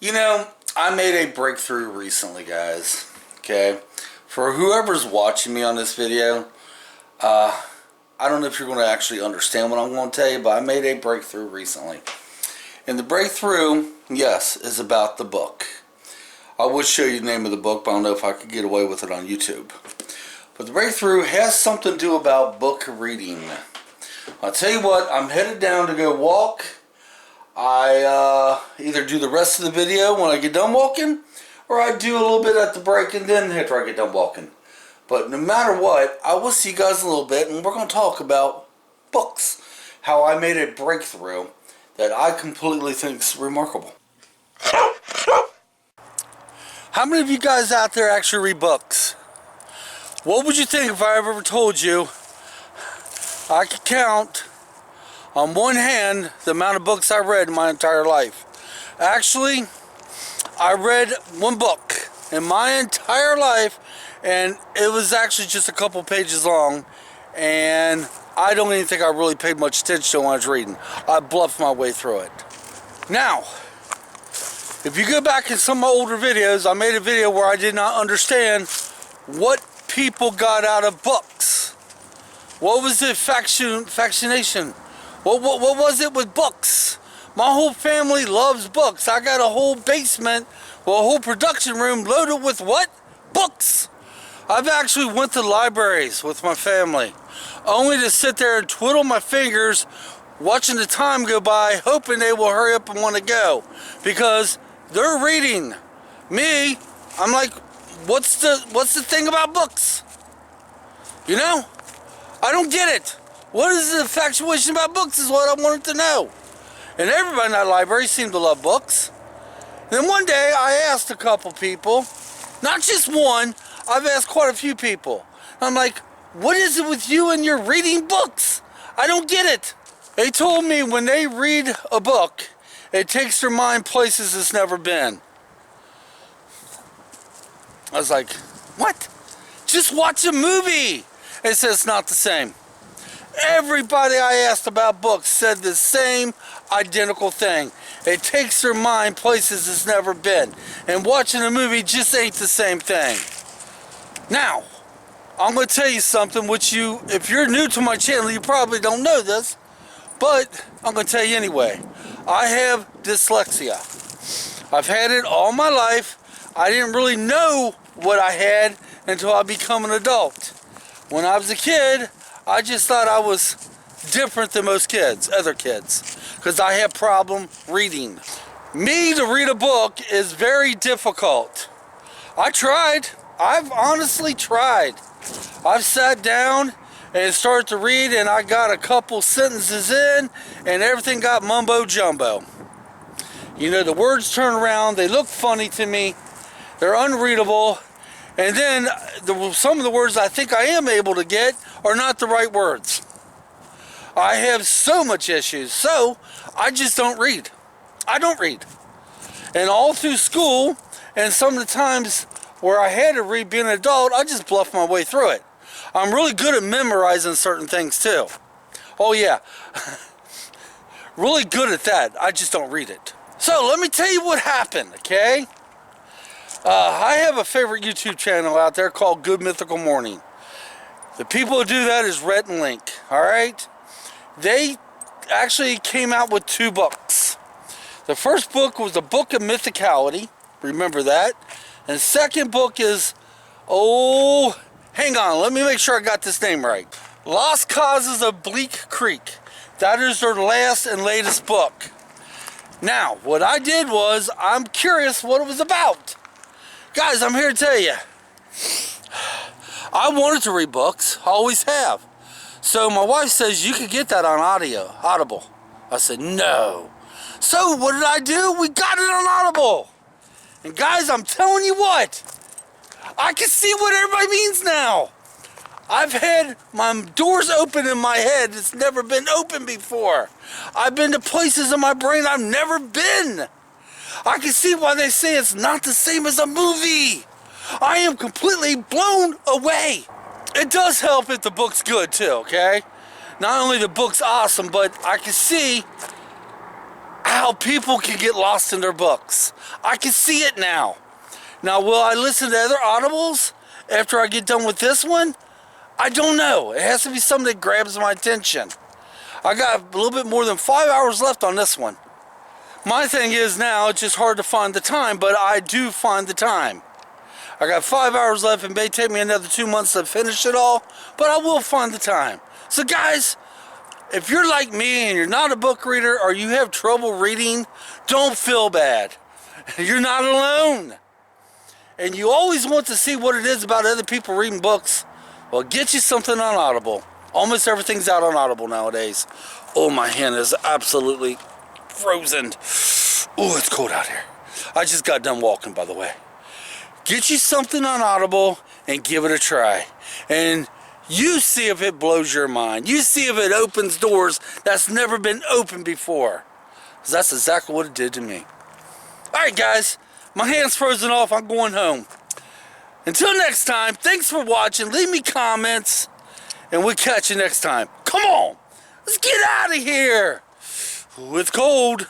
You know, I made a breakthrough recently, guys. Okay? For whoever's watching me on this video, I don't know if you're going to actually understand what I'm going to tell you, but I made a breakthrough recently. And the breakthrough, yes, is about the book. I would show you the name of the book, but I don't know if I could get away with it on YouTube. But the breakthrough has something to do about book reading. I'll tell you what, I'm headed down to go walk. I either do the rest of the video when I get done walking, or I do a little bit at the break and then after I get done walking. But no matter what, I will see you guys in a little bit, and we're going to talk about books. How I made a breakthrough that I completely think is remarkable. How many of you guys out there actually read books? What would you think if I ever told you I could count on one hand the amount of books I read in my entire life? Actually, I read one book in my entire life, and it was actually just a couple pages long, and I don't even think I really paid much attention when I was reading. I bluffed my way through it. Now, if you go back in some of my older videos, I made a video where I did not understand what people got out of books. What was the fascination? What was it with books? My whole family loves books. I got a whole basement, well, a whole production room loaded with what? Books. I've actually went to libraries with my family, only to sit there and twiddle my fingers, watching the time go by, hoping they will hurry up and want to go, because they're reading. Me, I'm like, what's the thing about books? You know? I don't get it. What is the infatuation about books is what I wanted to know. And everybody in that library seemed to love books. Then one day I asked a couple people, not just one, I've asked quite a few people. I'm like, what is it with you and your reading books? I don't get it. They told me when they read a book, it takes their mind places it's never been. I was like, what? Just watch a movie. It says it's not the same. Everybody I asked about books said the same identical thing. It takes their mind places it's never been. And watching a movie just ain't the same thing. Now, I'm going to tell you something which you, if you're new to my channel, you probably don't know this, but I'm going to tell you anyway. I have dyslexia. I've had it all my life. I didn't really know what I had until I became an adult. When I was a kid, I just thought I was different than most kids, other kids, because I had problem reading. Me to read a book is very difficult. I tried. I've honestly tried. I've sat down and started to read, and I got a couple sentences in, and everything got mumbo jumbo. You know, the words turn around, they look funny to me, they're unreadable, and then some of the words I think I am able to get are not the right words. I have so much issues, so I just don't read. I don't read. And all through school, and some of the times where I had to read being an adult, I just bluffed my way through it. I'm really good at memorizing certain things too. Oh yeah, really good at that. I just don't read it. So let me tell you what happened, okay? I have a favorite YouTube channel out there called Good Mythical Morning. The people who do that is Rhett and Link, alright? They actually came out with 2 books. The first book was the Book of Mythicality, remember that? And the second book is, oh, hang on, let me make sure I got this name right. Lost Causes of Bleak Creek. That is their last and latest book. Now, what I did was, I'm curious what it was about. Guys, I'm here to tell you, I wanted to read books, I always have. So my wife says, you could get that on Audible. I said, no. So what did I do? We got it on Audible. And guys, I'm telling you what, I can see what everybody means now. I've had my doors open in my head that's never been open before. I've been to places in my brain I've never been. I can see why they say it's not the same as a movie. I am completely blown away. It does help if the book's good too, okay? Not only the book's awesome, but I can see how people can get lost in their books. I can see it now. Now, will I listen to other audibles after I get done with this one? I don't know. It has to be something that grabs my attention. I got a little bit more than 5 hours left on this one. My thing is now, it's just hard to find the time, but I do find the time. I got 5 hours left. It may take me another 2 months to finish it all, but I will find the time. So guys, if you're like me and you're not a book reader or you have trouble reading, don't feel bad. You're not alone. And you always want to see what it is about other people reading books. Well, get you something on Audible. Almost everything's out on Audible nowadays. Oh, my hand is absolutely frozen. Oh, it's cold out here. I just got done walking, by the way. Get you something on Audible and give it a try. And you see if it blows your mind. You see if it opens doors that's never been opened before. Because that's exactly what it did to me. Alright guys, my hand's frozen off. I'm going home. Until next time, thanks for watching. Leave me comments. And we'll catch you next time. Come on. Let's get out of here. Ooh, it's cold.